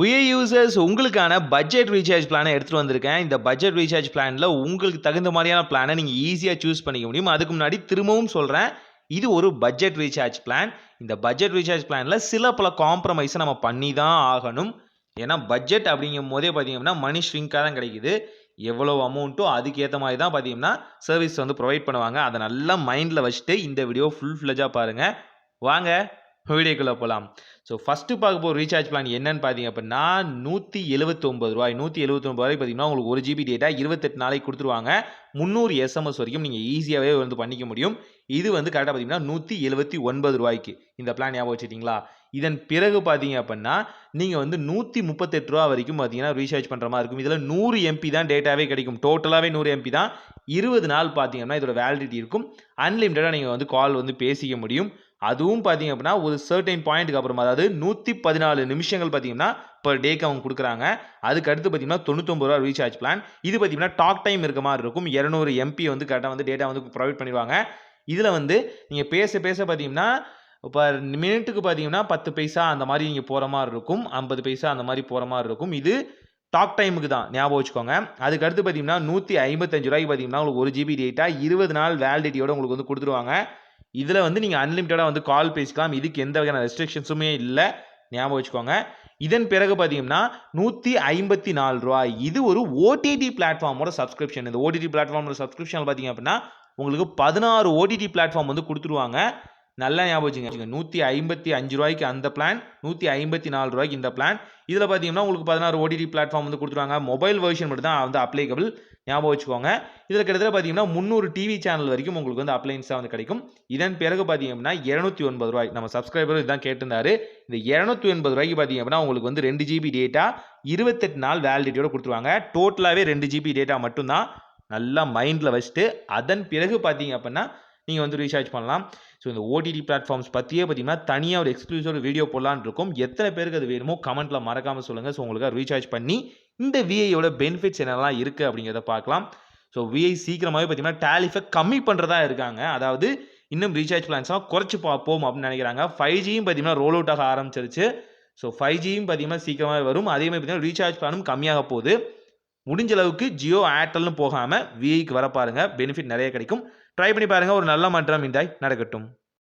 உயர் யூசர்ஸ் உங்களுக்கான budget recharge பிளானை எடுத்துகிட்டு வந்திருக்கேன். இந்த பட்ஜெட் ரீசார்ஜ் பிளானில் உங்களுக்கு தகுந்த மாதிரியான பிளானை நீங்கள் ஈஸியாக சூஸ் பண்ணிக்க முடியும். அதுக்கு முன்னாடி திரும்பவும் சொல்கிறேன், இது ஒரு பட்ஜெட் ரீசார்ஜ் பிளான். இந்த பட்ஜெட் ரீசார்ஜ் பிளானில் சில பல காம்ப்ரமைஸை நம்ம பண்ணி தான் ஆகணும். ஏன்னா பட்ஜெட் அப்படிங்கும் போதே பார்த்தீங்கன்னா மணி ஷ்ரிங்காக தான் கிடைக்குது. எவ்வளோ அமௌண்ட்டோ அதுக்கேற்ற மாதிரி தான் பார்த்தீங்கன்னா சர்வீஸ் வந்து ப்ரொவைட் பண்ணுவாங்க. அதை நல்லா மைண்டில் வச்சுட்டு இந்த வீடியோ ஃபுல் ஃப்ளெஜாக பாருங்கள். வாங்க வீடியோக்குள்ளே போகலாம். ஸோ ஃபஸ்ட்டு பார்க்க போகிற ரீசார்ஜ் பிளான் என்னன்னு பார்த்தீங்க அப்படின்னா ரூ. 179 பார்த்தீங்கன்னா உங்களுக்கு 1 GB டேட்டா 28 நாளைக்கு கொடுத்துருவாங்க. 300 SMS வரைக்கும் நீங்கள் ஈஸியாகவே வந்து பண்ணிக்க முடியும். இது வந்து கரெக்டாக பார்த்தீங்கன்னா ரூ. 179 இந்த பிளான் ஞாபகம் வச்சுட்டிங்களா? இதன் பிறகு பார்த்தீங்க அப்படின்னா நீங்கள் வந்து ரூ. 138 வரைக்கும் பார்த்தீங்கன்னா ரீசார்ஜ் பண்ணுற மாதிரி இருக்கும். இதில் 100 MB தான் டேட்டாவே கிடைக்கும். டோட்டலாகவே 100 MB தான். 20 நாள் பார்த்தீங்கன்னா இதோட வேலிடிட்டி இருக்கும். அன்லிமிட்டடாக நீங்கள் வந்து கால் வந்து பேசிக்க முடியும். அதுவும் பார்த்தீங்க அப்படின்னா ஒரு சர்டைன் பாயிண்ட்டுக்கு அப்புறம் அதாவது 114 நிமிஷங்கள் பார்த்தீங்கன்னா பர் டேக்கு அவங்க கொடுக்குறாங்க. அதுக்கு அடுத்து பார்த்தீங்கன்னா ரூ. 99 ரீசார்ஜ் பிளான். இது பார்த்தீங்கன்னா டாக் டைம் இருக்க மாதிரி இருக்கும். 200 MB வந்து கரெக்டாக வந்து டேட்டா வந்து ப்ரொவைட் பண்ணிடுவாங்க. இதில் வந்து நீங்கள் பேச பார்த்தீங்கன்னா இப்போ மினிட்டுக்கு பார்த்தீங்கன்னா 10 பைசா அந்த மாதிரி நீங்கள் போகிற மாதிரி இருக்கும். 50 பைசா அந்த மாதிரி போகிற மாதிரி இருக்கும். இது டாக் டைமுக்கு தான் ஞாபகம் வச்சுக்கோங்க. அதுக்கு அடுத்து பார்த்தீங்கன்னா ரூ. 155 பார்த்தீங்கன்னா உங்களுக்கு 1 GB டேட்டா 20 நாள் வேலிடிட்டியோட உங்களுக்கு வந்து கொடுத்துருவாங்க. இதில் வந்து நீங்கள் அன்லிமிட்டடாக வந்து கால் பேசிக்கலாம். இதுக்கு எந்த வகையான ரெஸ்ட்ரிக்ஷன்ஸுமே இல்லை, ஞாபகம் வச்சுக்கோங்க. இதன் பிறகு பார்த்தீங்கன்னா ரூ. 154 இது ஒரு ஓடிடி பிளாட்ஃபார்மோட சப்ஸ்கிரிப்ஷன். இந்த ஓடிடி பிளாட்ஃபார்மோட சப்ஸ்கிரிப்ஷன் பார்த்தீங்க அப்படின்னா உங்களுக்கு 16 ஓடிடி பிளாட்ஃபார்ம் வந்து கொடுத்துருவாங்க. நல்லா ஞாபகம் வச்சுங்க. ரூ. 155 அந்த பிளான், ரூ. 154 இந்த பிளான். இதில் பார்த்தீங்கன்னா உங்களுக்கு 16 ஓடிடி பிளாட்ஃபார்ம் வந்து கொடுத்துருவாங்க. மொபைல் வெர்ஷன் மட்டும் தான் வந்து அப்ளைகபிள், ஞாபகம் வச்சுக்கோங்க. இதில் கிட்டத்தட்ட பார்த்தீங்கன்னா 300 டிவி சேனல் வரைக்கும் உங்களுக்கு வந்து அப்ளைன்ஸாக வந்து கிடைக்கும். இதன் பிறகு பார்த்தீங்க அப்படின்னா ரூ. 280 நம்ம சப்ஸ்கிரைபர் இதுதான் கேட்டிருந்தாரு. இந்த ரூ. 280 பார்த்தீங்க அப்படின்னா உங்களுக்கு வந்து 2 GB டேட்டா 28 நாள் வேலிடிட்டியோட கொடுத்துருவாங்க. டோட்டலாகவே 2 GB டேட்டா மட்டும்தான். நல்லா மைண்டில் வச்சுட்டு அதன் பிறகு பார்த்தீங்க அப்படின்னா நீங்கள் வந்து ரீசார்ஜ் பண்ணலாம். ஸோ இந்த ஓடிடி பிளாட்ஃபார்ம்ஸ் பற்றியே பார்த்தீங்கன்னா தனியாக ஒரு எக்ஸ்க்ளூசிவ் வீடியோ போடலான்னு இருக்கும். எத்தனை பேருக்கு அது வேணுமோ கமெண்ட்டில் மறக்காமல் சொல்லுங்கள். ஸோ உங்களுக்கு ரீசார்ஜ் பண்ணி இந்த விஐயோட பெனிஃபிட்ஸ் என்னெல்லாம் இருக்குது அப்படிங்கிறத பார்க்கலாம். ஸோ விஐ சீக்கிரமாகவே பார்த்தீங்கன்னா டேரிஃபை கம்மி பண்ணுறதா இருக்காங்க. அதாவது இன்னும் ரீசார்ஜ் பிளான்ஸ்லாம் குறைச்சி பார்ப்போம் அப்படின்னு நினைக்கிறாங்க. 5Gயும் பார்த்தீங்கன்னா ரோல் அவுட் ஆக ஆரம்பிச்சிருச்சு. ஸோ 5Gயும் பார்த்தீங்கன்னா சீக்கிரமாக வரும். அதே மாதிரி பார்த்தீங்கன்னா ரீசார்ஜ் பிளானும் கம்மியாக போகுது. முடிஞ்ச அளவுக்கு ஜியோ ஏர்டெல்னு போகாமல் விஐக்கு வர பாருங்கள். பெனிஃபிட் நிறைய கிடைக்கும். ட்ரை பண்ணி பாருங்கள். ஒரு நல்ல மாற்றம் இந்தாய் நடக்கட்டும்.